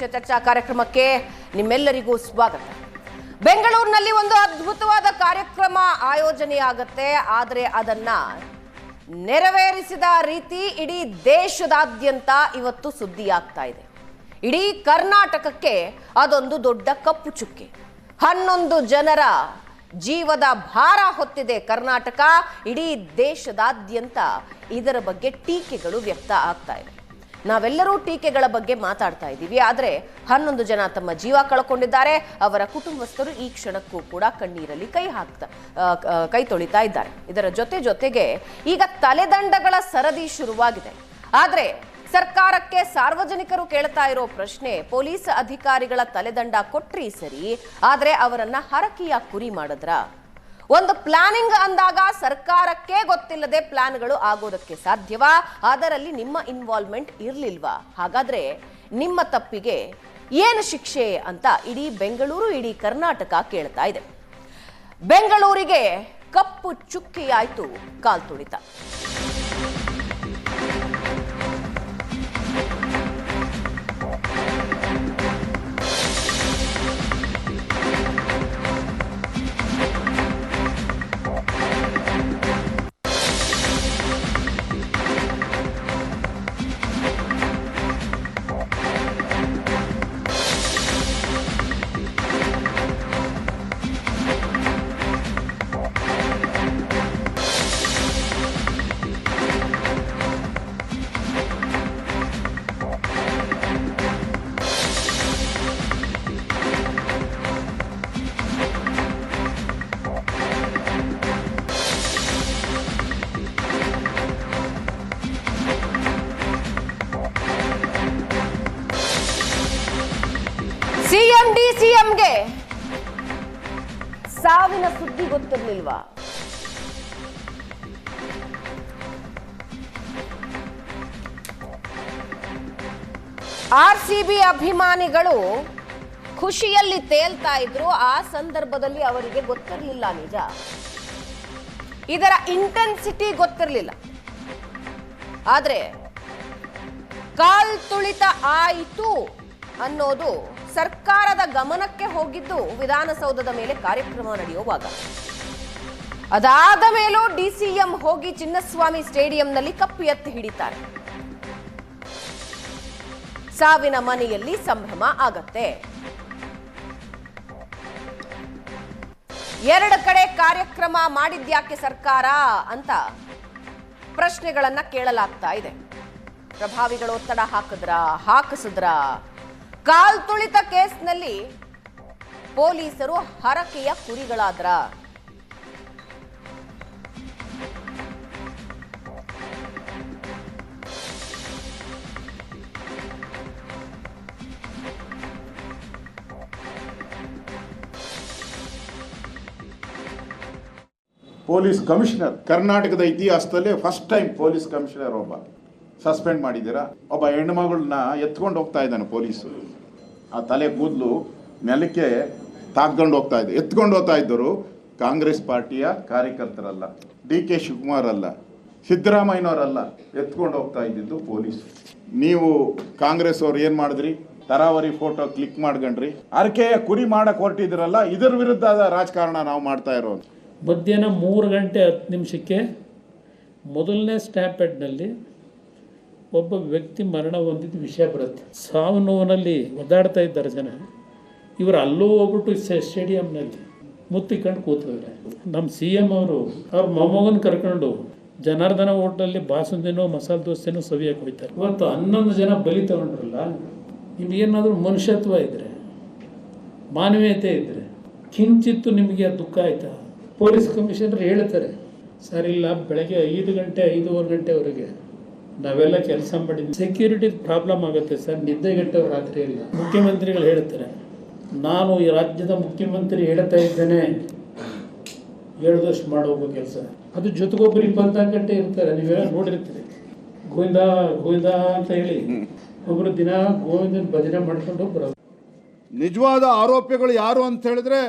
ಚರ್ಚಾ ಕಾರ್ಯಕ್ರಮಕ್ಕೆ ನಿಮ್ಮೆಲ್ಲರಿಗೂ ಸ್ವಾಗತ. ಬೆಂಗಳೂರಿನಲ್ಲಿ ಒಂದು ಅದ್ಭುತವಾದ ಕಾರ್ಯಕ್ರಮ ಆಯೋಜನೆಯಾಗುತ್ತೆ. ಆದರೆ ಅದನ್ನ ನೆರವೇರಿಸಿದ ರೀತಿ ಇಡೀ ದೇಶದಾದ್ಯಂತ ಇವತ್ತು ಸುದ್ದಿಯಾಗ್ತಾ ಇದೆ. ಇಡೀ ಕರ್ನಾಟಕಕ್ಕೆ ಅದೊಂದು ದೊಡ್ಡ ಕಪ್ಪು ಚುಕ್ಕೆ. 11 ಜನರ ಜೀವದ ಭಾರ ಹೊತ್ತಿದೆ ಕರ್ನಾಟಕ. ಇಡೀ ದೇಶದಾದ್ಯಂತ ಇದರ ಬಗ್ಗೆ ಟೀಕೆಗಳು ವ್ಯಕ್ತ ಆಗ್ತಾ ಇದೆ. ನಾವೆಲ್ಲರೂ ಟೀಕೆಗಳ ಬಗ್ಗೆ ಮಾತಾಡ್ತಾ ಇದ್ದೀವಿ. ಆದರೆ 11 ಜನ ತಮ್ಮ ಜೀವ ಕಳ್ಕೊಂಡಿದ್ದಾರೆ. ಅವರ ಕುಟುಂಬಸ್ಥರು ಈ ಕ್ಷಣಕ್ಕೂ ಕೂಡ ಕಣ್ಣೀರಲ್ಲಿ ಕೈ ತೊಳಿತಾ ಇದ್ದಾರೆ. ಇದರ ಜೊತೆಗೆ ಈಗ ತಲೆದಂಡಗಳ ಸರದಿ ಶುರುವಾಗಿದೆ. ಆದರೆ ಸರ್ಕಾರಕ್ಕೆ ಸಾರ್ವಜನಿಕರು ಕೇಳ್ತಾ ಇರೋ ಪ್ರಶ್ನೆ, ಪೊಲೀಸ್ ಅಧಿಕಾರಿಗಳ ತಲೆದಂಡ ಕೊಟ್ರಿ ಸರಿ, ಆದರೆ ಅವರನ್ನ ಹರಕೆಯ ಕುರಿ ಮಾಡಿದ್ರ? ಒಂದು ಪ್ಲಾನಿಂಗ್ ಅಂದಾಗ ಸರ್ಕಾರಕ್ಕೆ ಗೊತ್ತಿಲ್ಲದೆ ಪ್ಲಾನ್ಗಳು ಆಗೋದಕ್ಕೆ ಸಾಧ್ಯವಾ? ಅದರಲ್ಲಿ ನಿಮ್ಮ ಇನ್ವಾಲ್ವ್ಮೆಂಟ್ ಇರಲಿಲ್ವಾ? ಹಾಗಾದ್ರೆ ನಿಮ್ಮ ತಪ್ಪಿಗೆ ಏನು ಶಿಕ್ಷೆ ಅಂತ ಇಡೀ ಬೆಂಗಳೂರು, ಇಡೀ ಕರ್ನಾಟಕ ಕೇಳ್ತಾ ಇದೆ. ಬೆಂಗಳೂರಿಗೆ ಕಪ್ಪು ಚುಕ್ಕಿಯಾಯ್ತು ಕಾಲ್ತುಳಿತ. ಸಿಎಂಗೆ ಸಾವಿನ ಸುದ್ದಿ ಗೊತ್ತಿರ್ಲಿಲ್ವಾ? ಆರ್ಸಿಬಿ ಅಭಿಮಾನಿಗಳು ಖುಷಿಯಲ್ಲಿ ತೇಲ್ತಾ ಇದ್ರು. ಆ ಸಂದರ್ಭದಲ್ಲಿ ಅವರಿಗೆ ಗೊತ್ತಿರಲಿಲ್ಲ, ನಿಜ, ಇದರ ಇಂಟೆನ್ಸಿಟಿ ಗೊತ್ತಿರಲಿಲ್ಲ. ಆದ್ರೆ ಕಾಲ್ ತುಳಿತ ಆಯಿತು ಅನ್ನೋದು ಸರ್ಕಾರದ ಗಮನಕ್ಕೆ ಹೋಗಿದ್ದು ವಿಧಾನಸೌಧದ ಮೇಲೆ ಕಾರ್ಯಕ್ರಮ ನಡೆಯುವಾಗ. ಅದಾದ ಮೇಲೂ ಡಿಸಿಎಂ ಹೋಗಿ ಚಿನ್ನಸ್ವಾಮಿ ಸ್ಟೇಡಿಯಂನಲ್ಲಿ ಕಪ್ಪು ಎತ್ತಿ ಹಿಡಿತಾರೆ. ಸಾವಿನ ಮನೆಯಲ್ಲಿ ಸಂಭ್ರಮ ಆಗತ್ತೆ. 2 ಕಡೆ ಕಾರ್ಯಕ್ರಮ ಮಾಡಿದ್ಯಾಕೆ ಸರ್ಕಾರ ಅಂತ ಪ್ರಶ್ನೆಗಳನ್ನ ಕೇಳಲಾಗ್ತಾ ಇದೆ. ಪ್ರಭಾವಿಗಳು ಒತ್ತಡ ಹಾಕಿಸಿದ್ರ? ಕಾಲ್ ತುಳಿತ ಕೇಸ್ನಲ್ಲಿ ಪೊಲೀಸರು ಹರಕೆಯ ಕುರಿಗಳಾದ್ರ? ಪೊಲೀಸ್ ಕಮಿಷನರ್ ಕರ್ನಾಟಕದ ಇತಿಹಾಸದಲ್ಲಿ ಫಸ್ಟ್ ಟೈಮ್ ಪೊಲೀಸ್ ಕಮಿಷನರ್ ಒಬ್ಬ ಸಸ್ಪೆಂಡ್ ಮಾಡಿದ್ದೀರಾ. ಒಬ್ಬ ಹೆಣ್ಮಗಳನ್ನ ಎತ್ಕೊಂಡು ಹೋಗ್ತಾ ಇದ್ದಾನೆ ಪೊಲೀಸರು. ಆ ತಲೆ ಕೂದಲು ನೆಲಕ್ಕೆ ತಾಕೊಂಡು ಎತ್ಕೊಂಡು ಹೋಗ್ತಾ ಇದ್ದರು. ಕಾಂಗ್ರೆಸ್ ಪಾರ್ಟಿಯ ಕಾರ್ಯಕರ್ತರಲ್ಲ, DK ಶಿವಕುಮಾರ್ ಅಲ್ಲ, ಸಿದ್ದರಾಮಯ್ಯನವರಲ್ಲ, ಎತ್ಕೊಂಡು ಹೋಗ್ತಾ ಇದ್ದಿದ್ದು ಪೊಲೀಸ್. ನೀವು ಕಾಂಗ್ರೆಸ್ ಅವ್ರು ಏನು ಮಾಡಿದ್ರಿ? ತರಾವರಿ ಫೋಟೋ ಕ್ಲಿಕ್ ಮಾಡ್ಕೊಂಡ್ರಿ. ಅರ್ಕೆಯ ಕುರಿ ಮಾಡಕ್ಕೆ ಹೊರಟಿದ್ರಲ್ಲ, ಇದರ ವಿರುದ್ಧದ ರಾಜಕಾರಣ ನಾವು ಮಾಡ್ತಾ ಇರೋದು. ಮಧ್ಯಾಹ್ನ 3 ಗಂಟೆ 10 ನಿಮಿಷಕ್ಕೆ ಮೊದಲನೇ ಸ್ಟ್ಯಾಂಪೆಡ್ನಲ್ಲಿ ಒಬ್ಬ ವ್ಯಕ್ತಿ ಮರಣ ಹೊಂದಿದ್ದ ವಿಷಯ ಬರುತ್ತೆ. ಸಾವು ನೋವಿನಲ್ಲಿ ಒದ್ದಾಡ್ತಾ ಇದ್ದಾರೆ ಜನ. ಇವರು ಅಲ್ಲೂ ಹೋಗ್ಬಿಟ್ಟು ಸ್ಟೇಡಿಯಂನಲ್ಲಿ ಮುತ್ತಿಕೊಂಡು ಕೂತಿದ್ದಾರೆ. ನಮ್ಮ CM ಅವರು ಅವ್ರ ಮೊಮ್ಮಗನ ಕರ್ಕೊಂಡು ಜನಾರ್ದನ ಹೋಟ್ಲಲ್ಲಿ ಬಾಸುಂದಿನೋ ಮಸಾಲೆ ದೋಸೆನೋ ಸವಿಯಾಗಿ ಹೋಗ್ತಾರೆ. ಇವತ್ತು 11 ಜನ ಬಲಿ ತಗೊಂಡ್ರಲ್ಲ, ನಿಮಗೇನಾದರೂ ಮನುಷ್ಯತ್ವ ಇದ್ದರೆ, ಮಾನವೀಯತೆ ಇದ್ದರೆ, ಕಿಂಚಿತ್ತು ನಿಮಗೆ ದುಃಖ ಆಯ್ತಾ? ಪೊಲೀಸ್ ಕಮಿಷನರ್ ಹೇಳ್ತಾರೆ, ಸರ್ ಇಲ್ಲ, ಬೆಳಗ್ಗೆ 5 ಗಂಟೆ 5:15 ಗಂಟೆವರೆಗೆ ನಾವೆಲ್ಲ ಕೆಲಸ ಮಾಡಿದ್ವಿ, ಸೆಕ್ಯೂರಿಟಿ ಪ್ರಾಬ್ಲಮ್ ಆಗುತ್ತೆ ಸರ್, ನಿದ್ದೆಗೆಟ್ಟವು ರಾತ್ರಿ ಇಲ್ಲ. ಮುಖ್ಯಮಂತ್ರಿಗಳು ಹೇಳ್ತಾರೆ, ನಾನು ಈ ರಾಜ್ಯದ ಮುಖ್ಯಮಂತ್ರಿ ಹೇಳ್ತಾ ಇದ್ದೇನೆ, ಹೇಳ್ದಷ್ಟು ಮಾಡೋಗೋ ಕೆಲಸ. ಅದು ಜೊತೆಗೊಬ್ಬರು 24 ಗಂಟೆ ಇರ್ತಾರೆ. ನೀವೆಲ್ಲ ನೋಡಿರ್ತೀರಿ, ಗೋವಿಂದ ಗೋವಿಂದ ಅಂತ ಹೇಳಿ ಒಬ್ಬರು ದಿನ ಗೋವಿಂದನ ಭಜನೆ ಮಾಡ್ಕೊಂಡು ಬರೋದು. ನಿಜವಾದ ಆರೋಪಿಗಳು ಯಾರು ಅಂತ ಹೇಳಿದ್ರೆ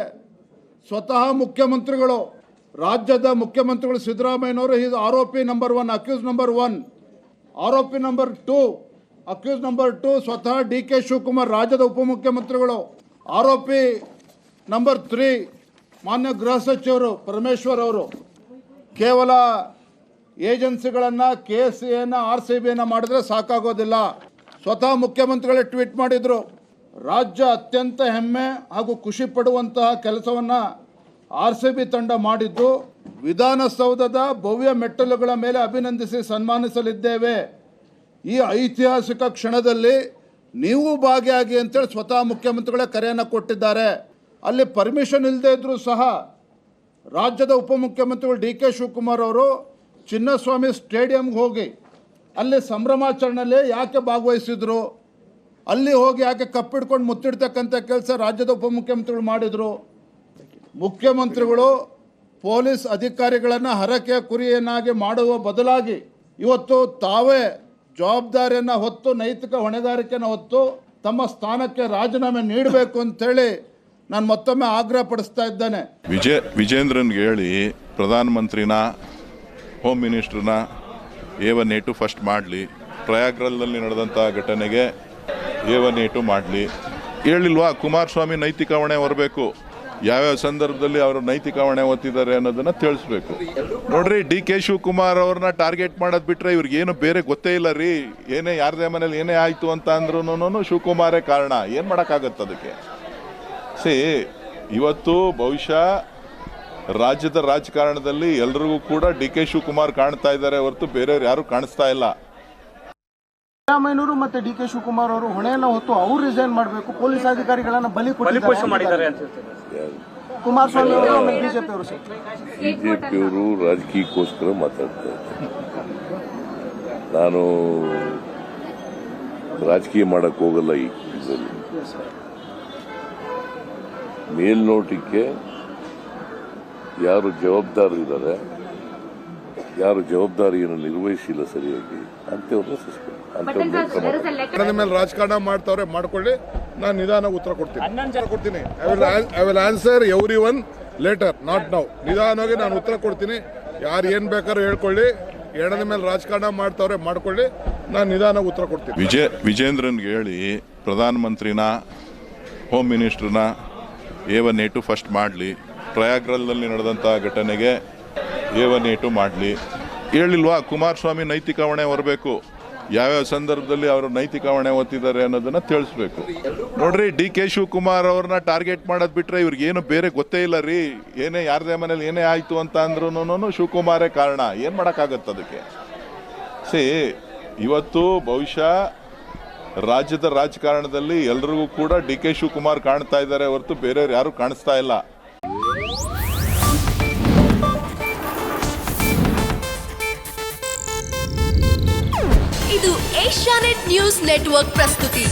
ಸ್ವತಃ ಮುಖ್ಯಮಂತ್ರಿಗಳು, ರಾಜ್ಯದ ಮುಖ್ಯಮಂತ್ರಿಗಳು ಸಿದ್ದರಾಮಯ್ಯನವರು. ಆರೋಪಿ ನಂಬರ್ 1, ಅಕ್ಯೂಸ್ ನಂಬರ್ 1. ಆರೋಪಿ ನಂಬರ್ 2 ಅಕ್ಯೂಸ್ ನಂಬರ್ 2 ಸ್ವತಃ DK ಶಿವಕುಮಾರ್ ರಾಜ್ಯದ ಉಪಮುಖ್ಯಮಂತ್ರಿಗಳು. ಆರೋಪಿ ನಂಬರ್ 3 ಮಾನ್ಯ ಗೃಹ ಸಚಿವರು ಪರಮೇಶ್ವರ್ ಅವರು ಕೇವಲ ಏಜೆನ್ಸಿಗಳನ್ನು KSAನ RCBನ ಮಾಡಿದ್ರೆ ಸಾಕಾಗೋದಿಲ್ಲ. ಸ್ವತಃ ಮುಖ್ಯಮಂತ್ರಿಗಳೇ ಟ್ವೀಟ್ ಮಾಡಿದರು, ರಾಜ್ಯ ಅತ್ಯಂತ ಹೆಮ್ಮೆ ಹಾಗೂ ಖುಷಿ ಪಡುವಂತಹ ಕೆಲಸವನ್ನು RCB ತಂಡ ಮಾಡಿದ್ದು, ವಿಧಾನಸೌಧದ ಭವ್ಯ ಮೆಟ್ಟಲುಗಳ ಮೇಲೆ ಅಭಿನಂದಿಸಿ ಸನ್ಮಾನಿಸಲಿದ್ದೇವೆ. ಈ ಐತಿಹಾಸಿಕ ಕ್ಷಣದಲ್ಲಿ ನೀವು ಭಾಗಿಯಾಗಿ ಅಂತೇಳಿ ಸ್ವತಃ ಮುಖ್ಯಮಂತ್ರಿಗಳೇ ಕರೆಯನ್ನು ಕೊಟ್ಟಿದ್ದಾರೆ. ಅಲ್ಲಿ ಪರ್ಮಿಷನ್ ಇಲ್ಲದೆ ಇದ್ದರೂ ಸಹ ರಾಜ್ಯದ ಉಪಮುಖ್ಯಮಂತ್ರಿಗಳು DK ಶಿವಕುಮಾರ್ ಅವರು ಚಿನ್ನಸ್ವಾಮಿ ಸ್ಟೇಡಿಯಂಗೆ ಹೋಗಿ ಅಲ್ಲಿ ಸಂಭ್ರಮಾಚರಣೆಯಲ್ಲಿ ಯಾಕೆ ಭಾಗವಹಿಸಿದ್ರು, ಅಲ್ಲಿ ಹೋಗಿ ಯಾಕೆ ಕಪ್ಪಿಡ್ಕೊಂಡು ಮುತ್ತಿಡ್ತಕ್ಕಂಥ ಕೆಲಸ ರಾಜ್ಯದ ಉಪಮುಖ್ಯಮಂತ್ರಿಗಳು ಮಾಡಿದರು. ಮುಖ್ಯಮಂತ್ರಿಗಳು ಪೊಲೀಸ್ ಅಧಿಕಾರಿಗಳನ್ನು ಹರಕೆಯ ಕುರಿಯನ್ನಾಗಿ ಮಾಡುವ ಬದಲಾಗಿ ಇವತ್ತು ತಾವೇ ಜವಾಬ್ದಾರಿಯನ್ನು ಹೊತ್ತು ನೈತಿಕ ಹೊಣೆಗಾರಿಕೆಯನ್ನು ಹೊತ್ತು ತಮ್ಮ ಸ್ಥಾನಕ್ಕೆ ರಾಜೀನಾಮೆ ನೀಡಬೇಕು ಅಂತೇಳಿ ನಾನು ಮತ್ತೊಮ್ಮೆ ಆಗ್ರಹ ಪಡಿಸ್ತಾ ಇದ್ದೇನೆ. ವಿಜೇಂದ್ರನ್ಗೆ ಹೇಳಿ ಪ್ರಧಾನಮಂತ್ರಿನ ಹೋಮ್ ಮಿನಿಸ್ಟ್ರನ್ನ A1 A2 ಫಸ್ಟ್ ಮಾಡಲಿ, ಪ್ರಯಾಗ್ರಾಜ್ನಲ್ಲಿ ನಡೆದಂಥ ಘಟನೆಗೆ A1 A2 ಮಾಡಲಿ. ಹೇಳಿಲ್ವಾ ಕುಮಾರಸ್ವಾಮಿ ನೈತಿಕ ಹೊಣೆ ಹೊರಬೇಕು, ಯಾವ್ಯಾವ ಸಂದರ್ಭದಲ್ಲಿ ಅವರು ನೈತಿಕ ಹೊಣೆ ಹೊತ್ತಿದ್ದಾರೆ ಅನ್ನೋದನ್ನು ತಿಳಿಸ್ಬೇಕು. ನೋಡ್ರಿ, DK ಶಿವಕುಮಾರ್ ಅವ್ರನ್ನ ಟಾರ್ಗೆಟ್ ಮಾಡೋದು ಬಿಟ್ಟರೆ ಇವ್ರಿಗೇನು ಬೇರೆ ಗೊತ್ತೇ ಇಲ್ಲ ರೀ. ಏನೇ ಯಾರದೇ ಮನೇಲಿ ಏನೇ ಆಯಿತು ಅಂತ ಅಂದ್ರೂ ಶಿವಕುಮಾರೇ ಕಾರಣ. ಏನು ಮಾಡೋಕ್ಕಾಗತ್ತೆ ಅದಕ್ಕೆ? ಇವತ್ತು ಬಹುಶಃ ರಾಜ್ಯದ ರಾಜಕಾರಣದಲ್ಲಿ ಎಲ್ರಿಗೂ ಕೂಡ DK ಶಿವಕುಮಾರ್ ಕಾಣ್ತಾ ಇದ್ದಾರೆ ಹೊರತು ಬೇರೆಯವ್ರು ಯಾರು ಕಾಣಿಸ್ತಾ ಇಲ್ಲ. ಸಿದ್ದರಾಮಯ್ಯನವರು ಮತ್ತೆ DK ಶಿವಕುಮಾರ್ ಅವರು ಹೊಣೆಯನ್ನು ಹೊತ್ತು ಅವ್ರು ರಿಸೈನ್ ಮಾಡಬೇಕು, ಪೊಲೀಸ್ ಅಧಿಕಾರಿಗಳನ್ನ ಬಲಿಪಶು ಮಾಡಿದ್ದಾರೆ ಅಂತ ಕುಮಾರಸ್ವಾಮಿ ಅವರು ಬಿಜೆಪಿ ಅವರು ಬಿಜೆಪಿಯವರು ರಾಜಕೀಯಕ್ಕೋಸ್ಕರ ಮಾತಾಡ್ತಾ ಇದ್ದಾರೆ. ನಾನು ರಾಜಕೀಯ ಮಾಡಕ್ ಹೋಗಲ್ಲ. ಈ ಇದರಲ್ಲಿ ಮೇಲ್ನೋಟಕ್ಕೆ ಯಾರು ಜವಾಬ್ದಾರರಿದ್ದಾರೆ, ಯಾರು ಜವಾಬ್ದಾರಿಯನ್ನು ನಿರ್ವಹಿಸಿಲ್ಲ ಸರಿಯಾಗಿ ಅಂತವ್ರನ್ನ ನನ್ನ ಮೇಲೆ ರಾಜಕಾರಣ ಮಾಡ್ತಾವ್ರೆ, ಮಾಡ್ಕೊಳ್ಳಿ, ನಾನು ನಿಧಾನ ಉತ್ತರ ಕೊಡ್ತೀನಿ. I will answer everyone later, not now. ನಿಧಾನವಾಗಿ ನಾನು ಉತ್ತರ ಕೊಡ್ತೀನಿ. ಯಾರು ಏನ್ ಬೇಕಾದ್ರೂ ಹೇಳ್ಕೊಳ್ಳಿ. ಎಣ್ಣದ ಮೇಲೆ ರಾಜಕಾರಣ ಮಾಡ್ತಾವ್ರೆ, ಮಾಡ್ಕೊಳ್ಳಿ, ನಾನು ನಿಧಾನ ಉತ್ತರ ಕೊಡ್ತೀನಿ. ವಿಜೇಂದ್ರನ್ಗೆ ಹೇಳಿ ಪ್ರಧಾನಮಂತ್ರಿನ ಹೋಮ್ ಮಿನಿಸ್ಟ್ರನ್ನ A1 A2 ಫಸ್ಟ್ ಮಾಡಲಿ, ಪ್ರಯಾಗ್ರಾಜ್ನಲ್ಲಿ ನಡೆದಂಥ ಘಟನೆಗೆ A1 A2 ಮಾಡಲಿ. ಹೇಳಿಲ್ವಾ ಕುಮಾರಸ್ವಾಮಿ ನೈತಿಕ ಹೊಣೆ ಹೊರಬೇಕು, ಯಾವ್ಯಾವ ಸಂದರ್ಭದಲ್ಲಿ ಅವರು ನೈತಿಕ ಹೊಣೆ ಹೊತ್ತಿದ್ದಾರೆ ಅನ್ನೋದನ್ನು ತಿಳಿಸ್ಬೇಕು. ನೋಡ್ರಿ, DK ಶಿವಕುಮಾರ್ ಅವ್ರನ್ನ ಟಾರ್ಗೆಟ್ ಮಾಡೋದು ಬಿಟ್ಟರೆ ಇವ್ರಿಗೇನು ಬೇರೆ ಗೊತ್ತೇ ಇಲ್ಲ ರೀ. ಏನೇ ಯಾರದೇ ಮನೇಲಿ ಏನೇ ಆಯಿತು ಅಂತ ಅಂದ್ರೂ ಶಿವಕುಮಾರೇ ಕಾರಣ. ಏನು ಮಾಡೋಕ್ಕಾಗತ್ತೆ ಅದಕ್ಕೆ? ಇವತ್ತು ಬಹುಶಃ ರಾಜ್ಯದ ರಾಜಕಾರಣದಲ್ಲಿ ಎಲ್ರಿಗೂ ಕೂಡ DK ಶಿವಕುಮಾರ್ ಕಾಣ್ತಾ ಇದ್ದಾರೆ ಹೊರತು ಬೇರೆಯವ್ರು ಯಾರು ಕಾಣಿಸ್ತಾ ಇಲ್ಲ. ಇದು ಏಷ್ಯಾನೆಟ್ ನ್ಯೂಸ್ ನೆಟ್ವರ್ಕ್ ಪ್ರಸ್ತುತಿ.